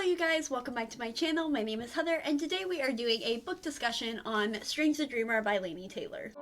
you guys, welcome back to my channel. My name is Heather and today we are doing a book discussion on Strange the Dreamer by Laini Taylor.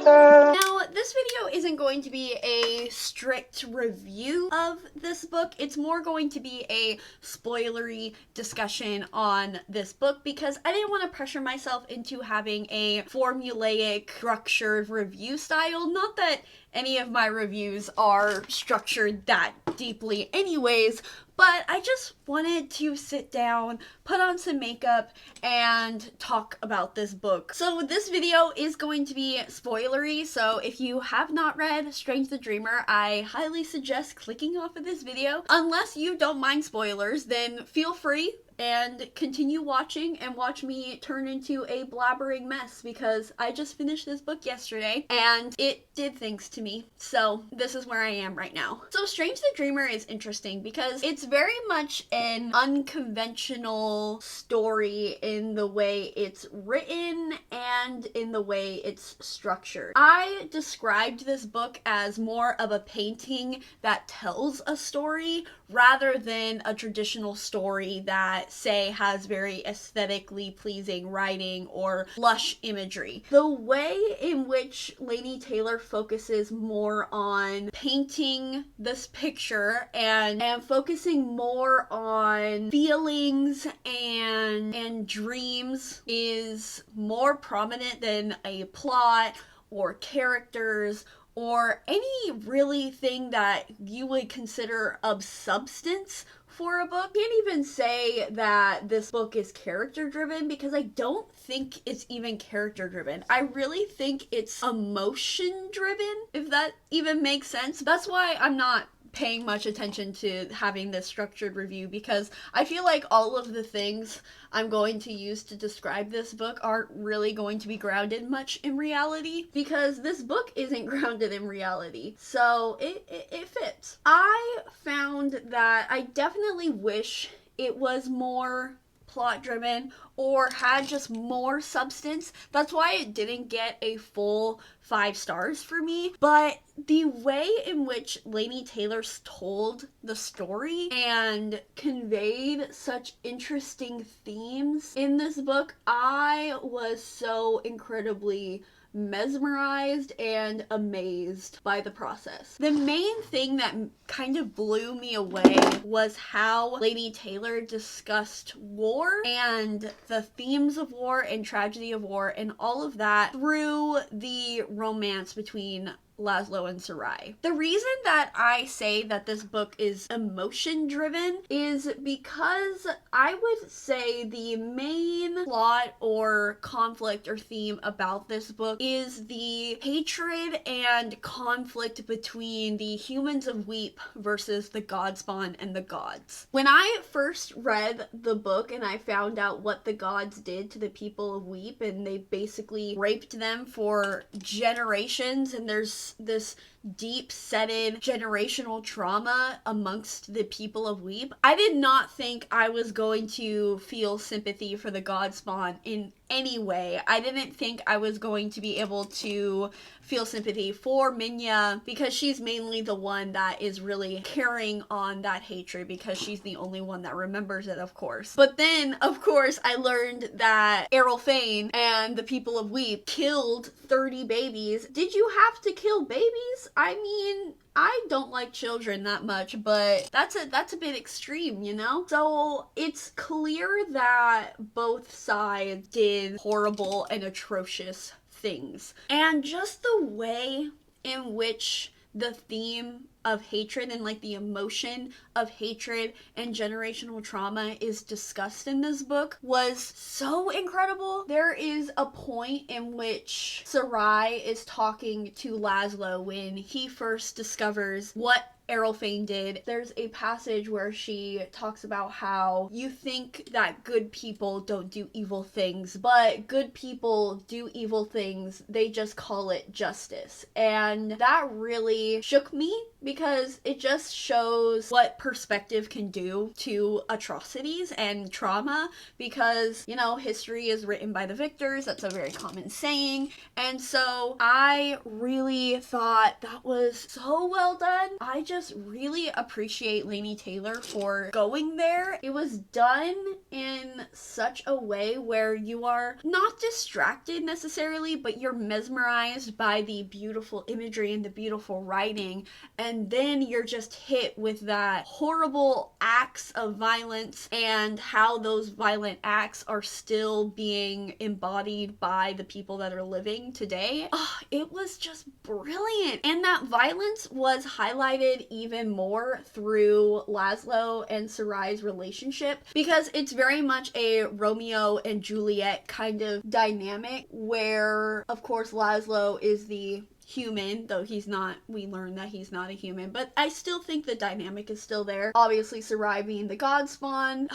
Now, this video isn't going to be a strict review of this book. It's more going to be a spoilery discussion on this book because I didn't want to pressure myself into having a formulaic, structured review style. Not that any of my reviews are structured that deeply anyways, but I just wanted to sit down, put on some makeup, and talk about this book. So this video is going to be spoilery, so if you have not read Strange the Dreamer, I highly suggest clicking off of this video. Unless you don't mind spoilers, then feel free and continue watching and watch me turn into a blabbering mess because I just finished this book yesterday and it did things to me. So this is where I am right now. So Strange the Dreamer is interesting because it's very much an unconventional story in the way it's written and in the way it's structured. I described this book as more of a painting that tells a story rather than a traditional story that, say, has very aesthetically pleasing writing or lush imagery. The way in which Laini Taylor focuses more on painting this picture and focusing more on feelings and dreams is more prominent than a plot or characters or any really thing that you would consider of substance for a book. I can't even say that this book is character driven because I don't think it's even character driven. I really think it's emotion driven, if that even makes sense. That's why I'm not paying much attention to having this structured review because I feel like all of the things I'm going to use to describe this book aren't really going to be grounded much in reality because this book isn't grounded in reality. So it fits. I found that I definitely wish it was more plot driven or had just more substance. That's why it didn't get a full 5 stars for me. But the way in which Laini Taylor told the story and conveyed such interesting themes in this book, I was so incredibly mesmerized and amazed by the process. The main thing that kind of blew me away was how Laini Taylor discussed war and the themes of war and tragedy of war and all of that through the romance between Laszlo and Sarai. The reason that I say that this book is emotion driven is because I would say the main plot or conflict or theme about this book is the hatred and conflict between the humans of Weep versus the Godspawn and the gods. When I first read the book and I found out what the gods did to the people of Weep and they basically raped them for generations, and there's this deep-setted generational trauma amongst the people of Weep, I did not think I was going to feel sympathy for the Godspawn in any way. I didn't think I was going to be able to feel sympathy for Minya because she's mainly the one that is really carrying on that hatred because she's the only one that remembers it, of course. But then, of course, I learned that Errol Fane and the people of Weep killed 30 babies. Did you have to kill babies? I mean, I don't like children that much, but that's a bit extreme, you know? So it's clear that both sides did horrible and atrocious things. And just the way in which the theme of hatred and like the emotion of hatred and generational trauma is discussed in this book was so incredible. There is a point in which Sarai is talking to Laszlo when he first discovers what Errol Fane did. There's a passage where she talks about how you think that good people don't do evil things, but good people do evil things. They just call it justice. And that really shook me because it just shows what perspective can do to atrocities and trauma because, you know, history is written by the victors. That's a very common saying. And so I really thought that was so well done. I just just really appreciate Laini Taylor for going there. It was done in such a way where you are not distracted necessarily, but you're mesmerized by the beautiful imagery and the beautiful writing, and then you're just hit with that horrible acts of violence and how those violent acts are still being embodied by the people that are living today. Oh, it was just brilliant. And that violence was highlighted even more through Laszlo and Sarai's relationship, because it's very much a Romeo and Juliet kind of dynamic where, of course, Laszlo is the human, though he's not, we learn that he's not a human, but I still think the dynamic is still there. Obviously, Sarai being the god spawn.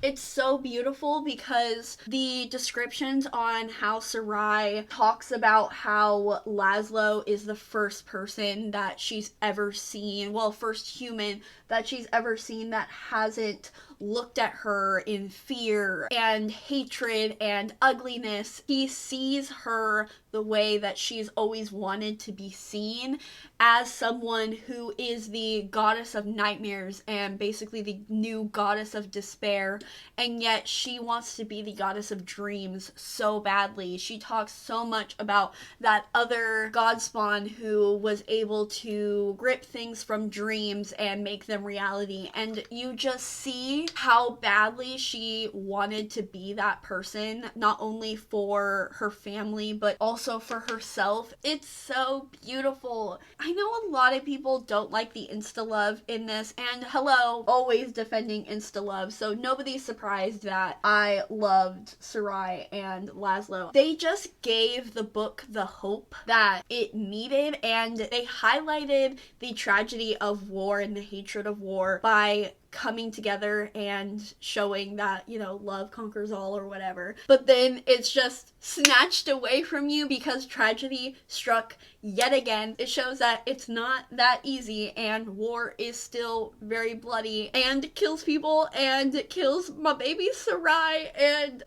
It's so beautiful because the descriptions on how Sarai talks about how Laszlo is the first person that she's ever seen, well, first human that she's ever seen that hasn't looked at her in fear and hatred and ugliness. He sees her the way that she's always wanted to be seen, as someone who is the goddess of nightmares and basically the new goddess of despair, and yet she wants to be the goddess of dreams so badly. She talks so much about that other god spawn who was able to grip things from dreams and make them reality, and you just see how badly she wanted to be that person, not only for her family but also for herself. It's so beautiful. I know a lot of people don't like the insta-love in this, and hello, always defending insta-love, so nobody's surprised that I loved Sarai and Laszlo. They just gave the book the hope that it needed, and they highlighted the tragedy of war and the hatred of war by coming together and showing that, you know, love conquers all or whatever. But then it's just snatched away from you because tragedy struck yet again. It shows that it's not that easy, and war is still very bloody and kills people, and it kills my baby Sarai, and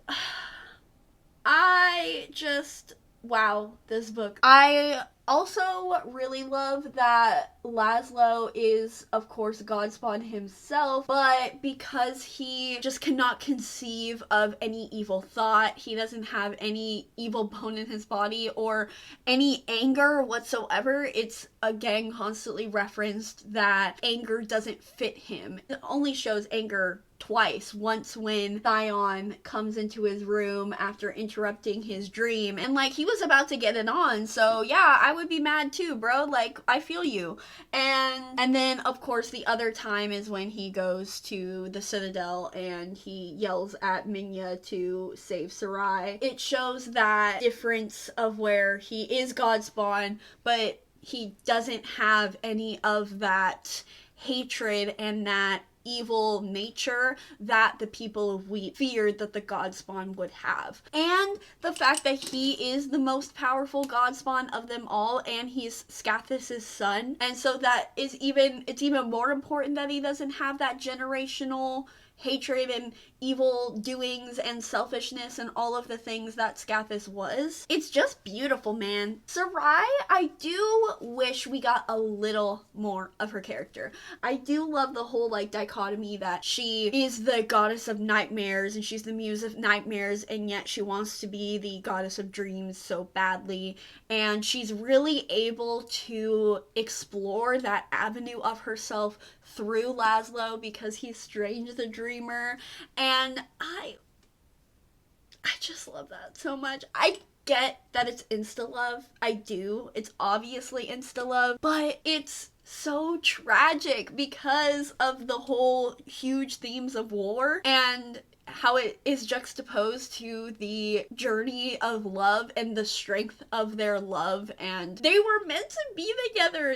I just, wow, this book. I also really love that Laszlo is, of course, Godspawn himself, but because he just cannot conceive of any evil thought, he doesn't have any evil bone in his body or any anger whatsoever. It's again constantly referenced that anger doesn't fit him. It only shows anger twice. Once when Thaon comes into his room after interrupting his dream, and like he was about to get it on, so yeah, I would be mad too, bro. Like, I feel you. And then of course the other time is when he goes to the Citadel and he yells at Minya to save Sarai. It shows that difference of where he is Godspawn, but he doesn't have any of that hatred and that evil nature that the people of Wheat feared that the Godspawn would have. And the fact that he is the most powerful Godspawn of them all, and he's Scathis' son, and so that is it's even more important that he doesn't have that generational hatred and evil doings and selfishness and all of the things that Scathis was. It's just beautiful, man. Sarai, I do wish we got a little more of her character. I do love the whole like dichotomy that she is the goddess of nightmares and she's the muse of nightmares, and yet she wants to be the goddess of dreams so badly, and she's really able to explore that avenue of herself through Laszlo because he's Strange the Dreamer, and I just love that so much. I get that it's insta-love. I do. It's obviously insta-love, but it's so tragic because of the whole huge themes of war and how it is juxtaposed to the journey of love and the strength of their love, and they were meant to be together.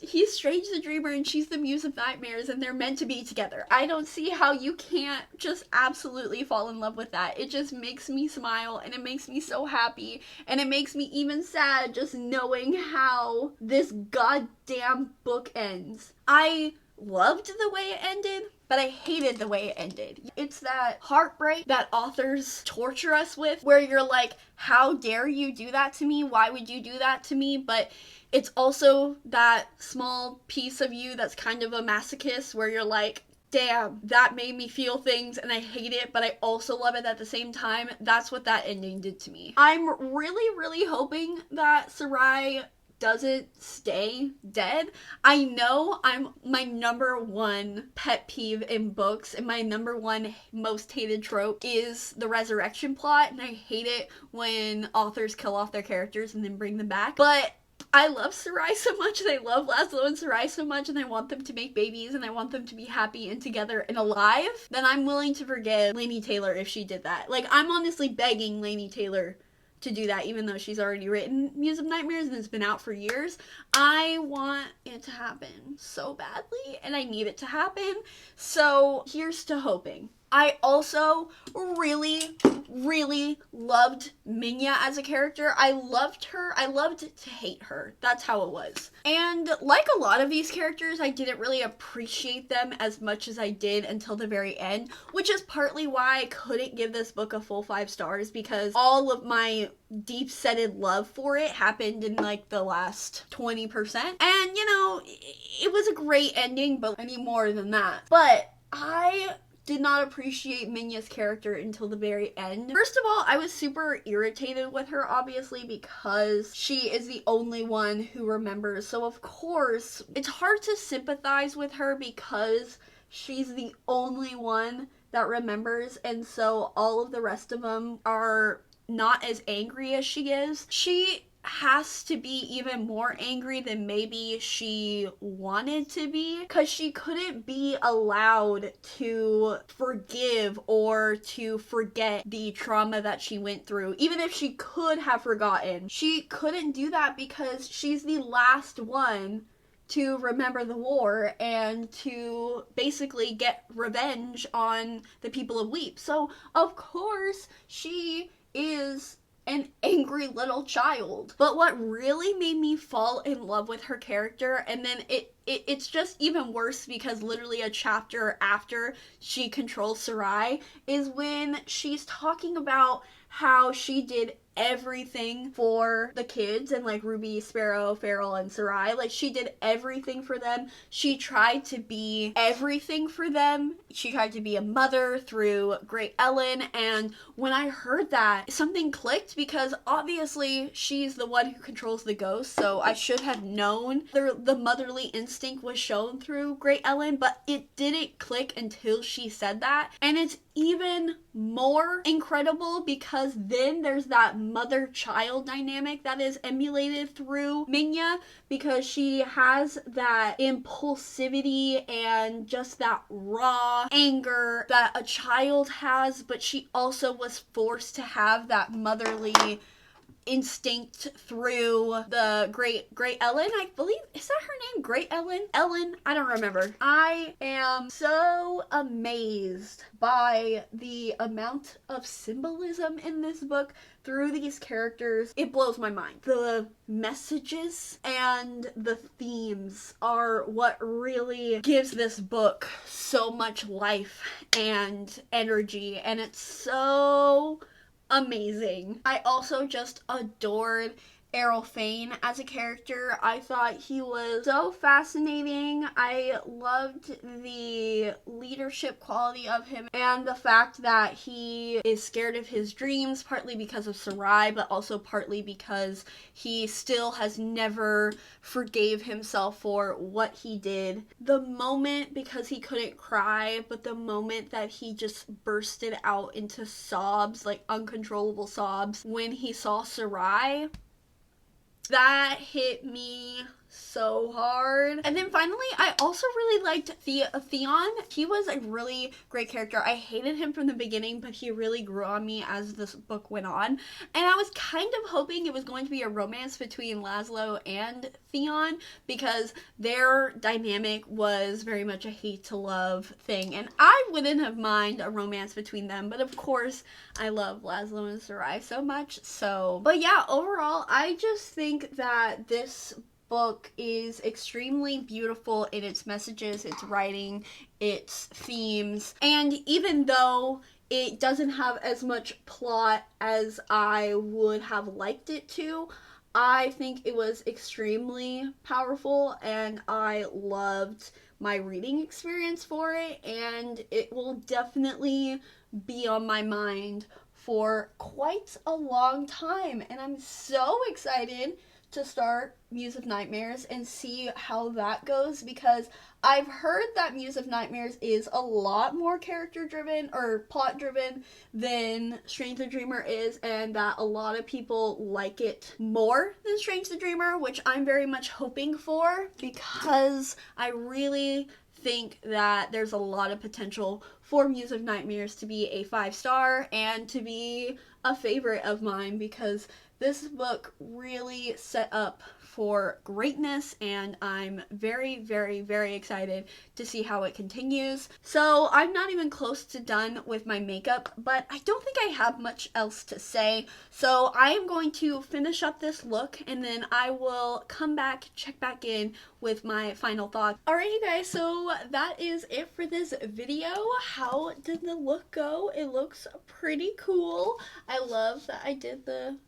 He's Strange the Dreamer and she's the Muse of Nightmares, and they're meant to be together. I don't see how you can't just absolutely fall in love with that. It just makes me smile, and it makes me so happy, and it makes me even sad just knowing how this goddamn book ends. I loved the way it ended, but I hated the way it ended. It's that heartbreak that authors torture us with, where you're like, how dare you do that to me? Why would you do that to me? But it's also that small piece of you that's kind of a masochist, where you're like, damn, that made me feel things and I hate it, but I also love it at the same time. That's what that ending did to me. I'm really hoping that Sarai doesn't stay dead. I know my number one pet peeve in books and my number one most hated trope is the resurrection plot, and I hate it when authors kill off their characters and then bring them back. But I love Sarai so much, and I love Laszlo and Sarai so much, and I want them to make babies, and I want them to be happy and together and alive, then I'm willing to forgive Laini Taylor if she did that. Like, I'm honestly begging Laini Taylor to do that, even though she's already written Muse of Nightmares and it's been out for years. I want it to happen so badly, and I need it to happen, so here's to hoping. I also really loved Minya as a character. I loved her. I loved to hate her. That's how it was. And like a lot of these characters, I didn't really appreciate them as much as I did until the very end, which is partly why I couldn't give this book a full 5 stars, because all of my deep-setted love for it happened in like the last 20%. And you know, it was a great ending, but I need more than that. But I did not appreciate Minya's character until the very end. First of all, I was super irritated with her, obviously, because she is the only one who remembers. So of course, it's hard to sympathize with her because she's the only one that remembers, and so all of the rest of them are not as angry as she is. She has to be even more angry than maybe she wanted to be, because she couldn't be allowed to forgive or to forget the trauma that she went through. Even if she could have forgotten, she couldn't do that because she's the last one to remember the war and to basically get revenge on the people of Weep. So of course she is an angry little child. But what really made me fall in love with her character, and then it's just even worse because literally a chapter after she controls Sarai, is when she's talking about how she did everything for the kids and like Ruby, Sparrow, Feral, and Sarai. Like, she did everything for them. She tried to be everything for them. She tried to be a mother through Great Ellen, and when I heard that, something clicked, because obviously she's the one who controls the ghost, so I should have known the motherly instinct was shown through Great Ellen, but it didn't click until she said that. And it's even more incredible because then there's that mother-child dynamic that is emulated through Minya, because she has that impulsivity and just that raw anger that a child has, but she also was forced to have that motherly instinct through the Great Ellen, I believe. Is that her name? Great Ellen? Ellen? I don't remember. I am so amazed by the amount of symbolism in this book through these characters. It blows my mind. The messages and the themes are what really gives this book so much life and energy, and it's so amazing. I also just adored Errol Fane as a character. I thought he was so fascinating. I loved the leadership quality of him and the fact that he is scared of his dreams, partly because of Sarai, but also partly because he still has never forgave himself for what he did. The moment, because he couldn't cry, but the moment that he just bursted out into sobs, like uncontrollable sobs, when he saw Sarai, that hit me so hard. And then finally, I also really liked Theon. He was a really great character. I hated him from the beginning, but he really grew on me as this book went on. And I was kind of hoping it was going to be a romance between Laszlo and Theon, because their dynamic was very much a hate to love thing. And I wouldn't have minded a romance between them, but of course, I love Laszlo and Sarai so much. So, but yeah, overall, I just think that this book is extremely beautiful in its messages, its writing, its themes, and even though it doesn't have as much plot as I would have liked it to, I think it was extremely powerful, and I loved my reading experience for it, and it will definitely be on my mind for quite a long time. And I'm so excited to start Muse of Nightmares and see how that goes, because I've heard that Muse of Nightmares is a lot more character driven or plot driven than Strange the Dreamer is, and that a lot of people like it more than Strange the Dreamer, which I'm very much hoping for, because I really think that there's a lot of potential for Muse of Nightmares to be a 5-star and to be a favorite of mine, because this book really set up for greatness, and I'm very, very, very excited to see how it continues. So I'm not even close to done with my makeup, but I don't think I have much else to say. So I am going to finish up this look, and then I will come back, check back in with my final thoughts. Alright, you guys, so that is it for this video. How did the look go? It looks pretty cool. I love that I did the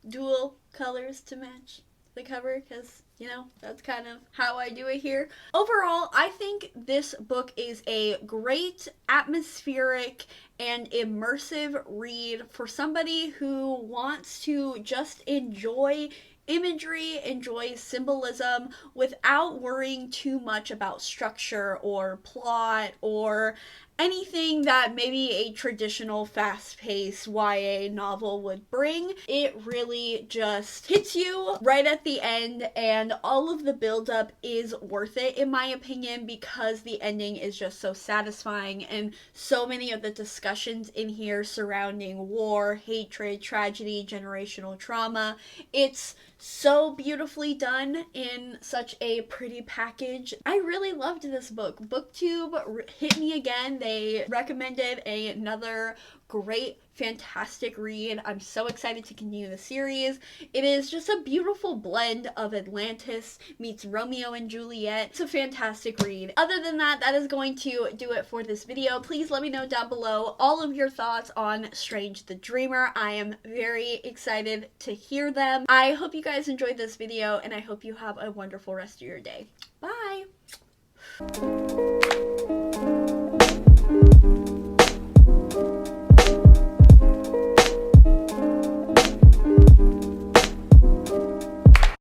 dual colors to match the cover, because, you know, that's kind of how I do it here. Overall, I think this book is a great, atmospheric, and immersive read for somebody who wants to just enjoy imagery, enjoy symbolism without worrying too much about structure or plot or anything that maybe a traditional fast-paced YA novel would bring. It really just hits you right at the end, and all of the build-up is worth it in my opinion, because the ending is just so satisfying, and so many of the discussions in here surrounding war, hatred, tragedy, generational trauma, it's so beautifully done in such a pretty package. I really loved this book. BookTube hit me again. They recommended another great, fantastic read. I'm so excited to continue the series. It is just a beautiful blend of Atlantis meets Romeo and Juliet. It's a fantastic read. Other than that, that is going to do it for this video. Please let me know down below all of your thoughts on Strange the Dreamer. I am very excited to hear them. I hope you guys enjoyed this video, and I hope you have a wonderful rest of your day. Bye!